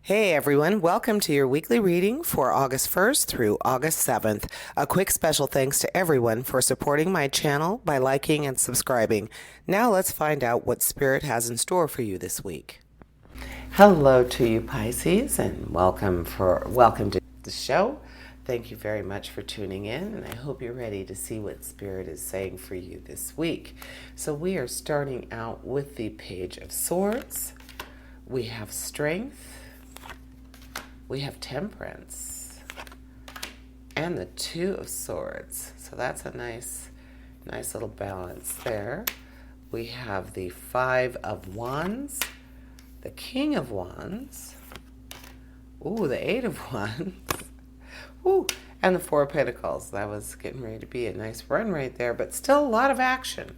Hey everyone, welcome to your weekly reading for August 1st through August 7th. A quick special thanks to everyone for supporting my channel by liking and subscribing. Now let's find out what Spirit has in store for you this week. Hello to you Pisces and welcome to the show. Thank you very much for tuning in, and I hope you're ready to see what Spirit is saying for you this week. So we are starting out with the Page of Swords. We have Strength. We have Temperance and the Two of Swords. So that's a nice little balance there. We have the Five of Wands, the King of Wands, the Eight of Wands, and the Four of Pentacles. That was getting ready to be a nice run right there, but still a lot of action.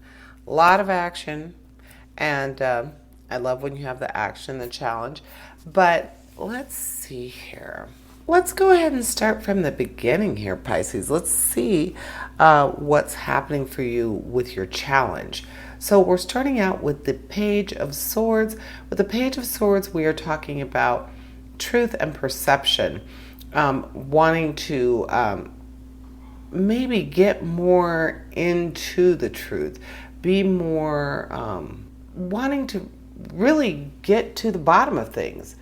And I love when you have the action, the challenge. But let's see here. Let's go ahead and start from the beginning here, Pisces. Let's see what's happening for you with your challenge. So we're starting out with the Page of Swords. With the Page of Swords, we are talking about truth and perception, wanting to maybe get more into the truth, be more wanting to really get to the bottom of things.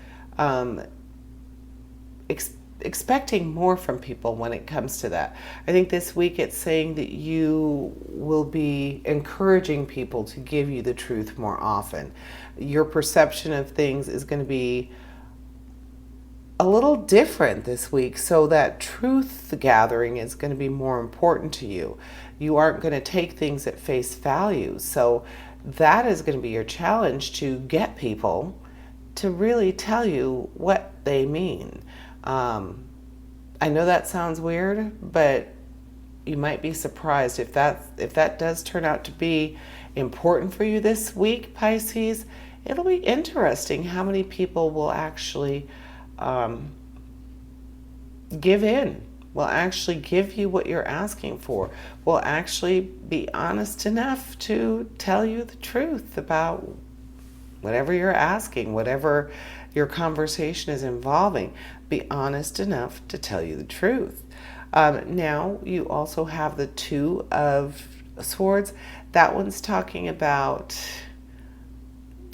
Expecting more from people when it comes to that. I think this week it's saying that you will be encouraging people to give you the truth more often. Your perception of things is going to be a little different this week, so that truth gathering is going to be more important to you. You aren't going to take things at face value. So that is going to be your challenge, to get people to really tell you what they mean. I know that sounds weird, but you might be surprised if that does turn out to be important for you this week, Pisces. It'll be interesting how many people will actually give in, will actually give you what you're asking for, will actually be honest enough to tell you the truth about whatever you're asking, whatever your conversation is involving. Be honest enough to tell you the truth. Now, you also have the Two of Swords. That one's talking about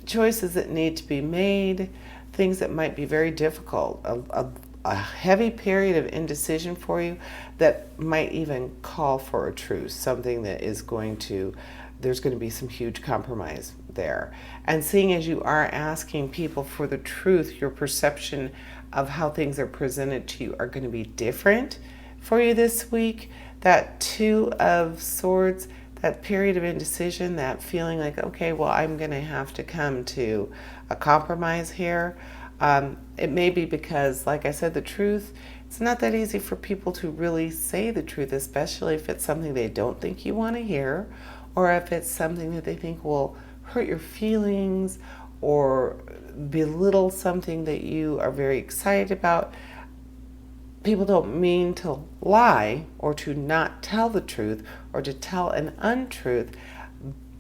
choices that need to be made, things that might be very difficult, a heavy period of indecision for you that might even call for a truce, something that is there's going to be some huge compromise there. And seeing as you are asking people for the truth, your perception of how things are presented to you are going to be different for you this week. That Two of Swords, that period of indecision, that feeling like, okay, well, I'm going to have to come to a compromise here. It may be because, like I said, the truth, it's not that easy for people to really say the truth, especially if it's something they don't think you want to hear, or if it's something that they think will hurt your feelings or belittle something that you are very excited about. People don't mean to lie or to not tell the truth or to tell an untruth,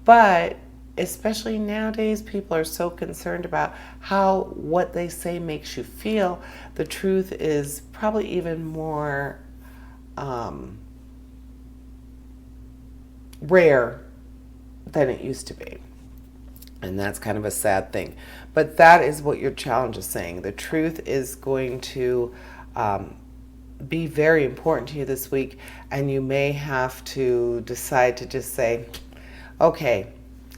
but especially nowadays, people are so concerned about how what they say makes you feel. The truth is probably even more rare than it used to be. And that's kind of a sad thing. But that is what your challenge is saying. The truth is going to be very important to you this week, and you may have to decide to just say, okay,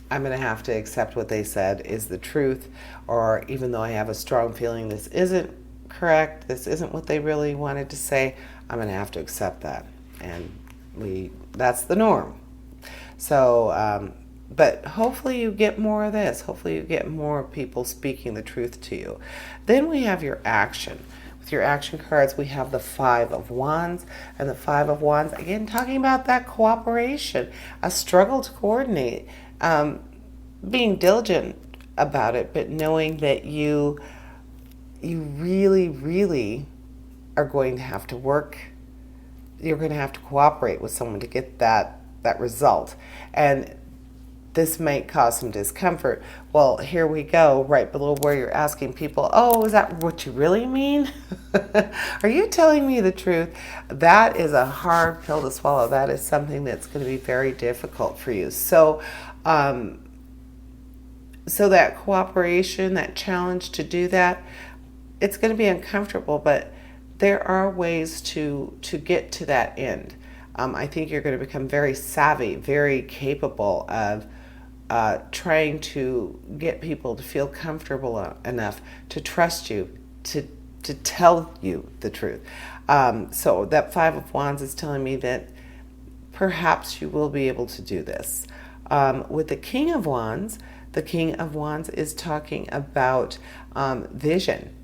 I'm going to have to accept what they said is the truth, or even though I have a strong feeling this isn't correct, this isn't what they really wanted to say, I'm going to have to accept that. And that's the norm. So, but hopefully you get more of this. Hopefully you get more people speaking the truth to you. Then we have your action. With your action cards, we have the Five of Wands. And the Five of Wands, again, talking about that cooperation, a struggle to coordinate, being diligent about it, but knowing that you really, really are going to have to work. You're going to have to cooperate with someone to get that result. And this might cause some discomfort. Well, here we go, right below where you're asking people, oh, is that what you really mean? Are you telling me the truth? That is a hard pill to swallow. That is something that's going to be very difficult for you. So that cooperation, that challenge to do that, it's going to be uncomfortable, but there are ways to get to that end. I think you're going to become very savvy, very capable of trying to get people to feel comfortable enough to trust you, to tell you the truth. So that Five of Wands is telling me that perhaps you will be able to do this. With the King of Wands is talking about vision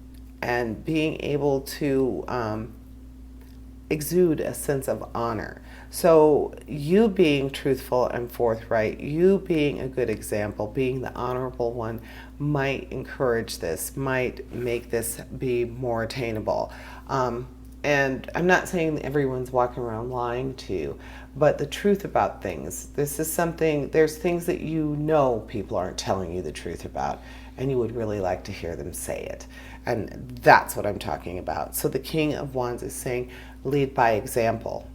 and being able to exude a sense of honor. So you being truthful and forthright, you being a good example, being the honorable one, might encourage this, might make this be more attainable. And I'm not saying everyone's walking around lying to you, but the truth about things. This is something, there's things that you know people aren't telling you the truth about, and you would really like to hear them say it. And that's what I'm talking about. So the King of Wands is saying, lead by example.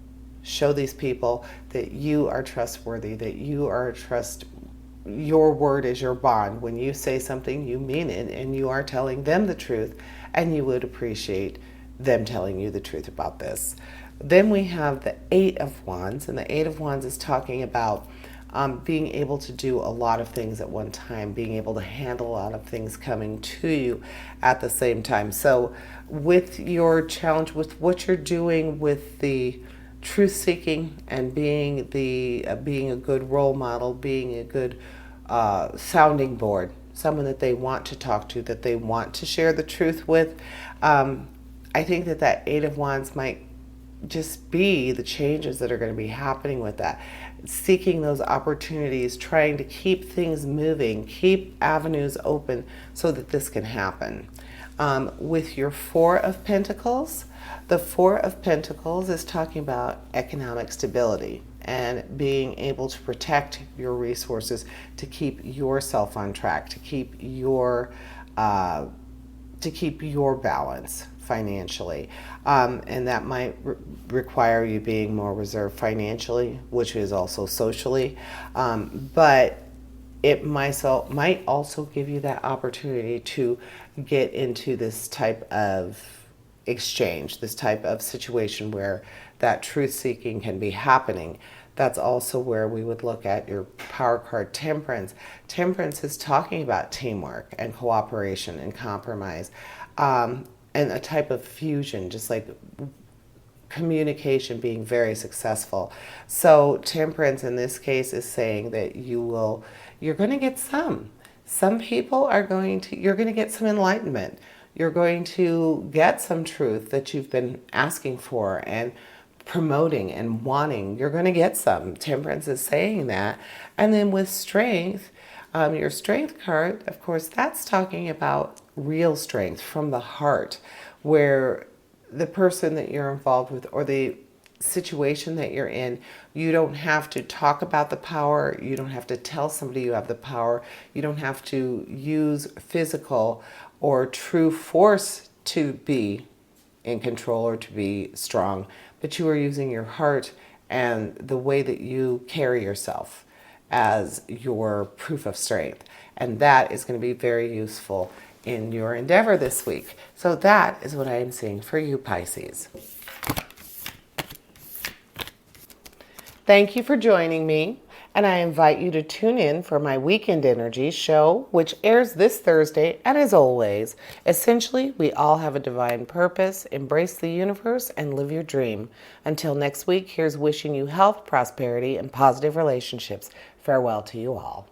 Show these people that you are trustworthy, that you are your word is your bond. When you say something, you mean it, and you are telling them the truth, and you would appreciate them telling you the truth about this. Then we have the Eight of Wands, and the Eight of Wands is talking about being able to do a lot of things at one time, being able to handle a lot of things coming to you at the same time. So with your challenge, with what you're doing with the truth seeking and being a good role model, being a good sounding board, someone that they want to talk to, that they want to share the truth with, I think that Eight of Wands might just be the changes that are going to be happening with that. Seeking those opportunities, trying to keep things moving, keep avenues open so that this can happen. With your Four of Pentacles, the Four of Pentacles is talking about economic stability and being able to protect your resources, to keep yourself on track, to keep your balance financially. And that might require you being more reserved financially, which is also socially. But it might also give you that opportunity to get into this type of exchange, this type of situation where that truth seeking can be happening. That's also where we would look at your power card, Temperance. Temperance is talking about teamwork and cooperation and compromise, and a type of fusion, just like communication being very successful. So Temperance in this case is saying that you're going to get some people you're going to get some enlightenment. You're going to get some truth that you've been asking for and promoting and wanting. You're going to get some. Temperance is saying that. And then with Strength, your Strength card, of course, that's talking about real strength from the heart, where the person that you're involved with or the situation that you're in, you don't have to talk about the power. You don't have to tell somebody you have the power. You don't have to use physical or true force to be in control or to be strong, but you are using your heart and the way that you carry yourself as your proof of strength. And that is going to be very useful in your endeavor this week. So that is what I am seeing for you, Pisces. Thank you for joining me, and I invite you to tune in for my Weekend Energy show, which airs this Thursday. And as always, essentially, we all have a divine purpose. Embrace the universe and live your dream. Until next week, here's wishing you health, prosperity, and positive relationships. Farewell to you all.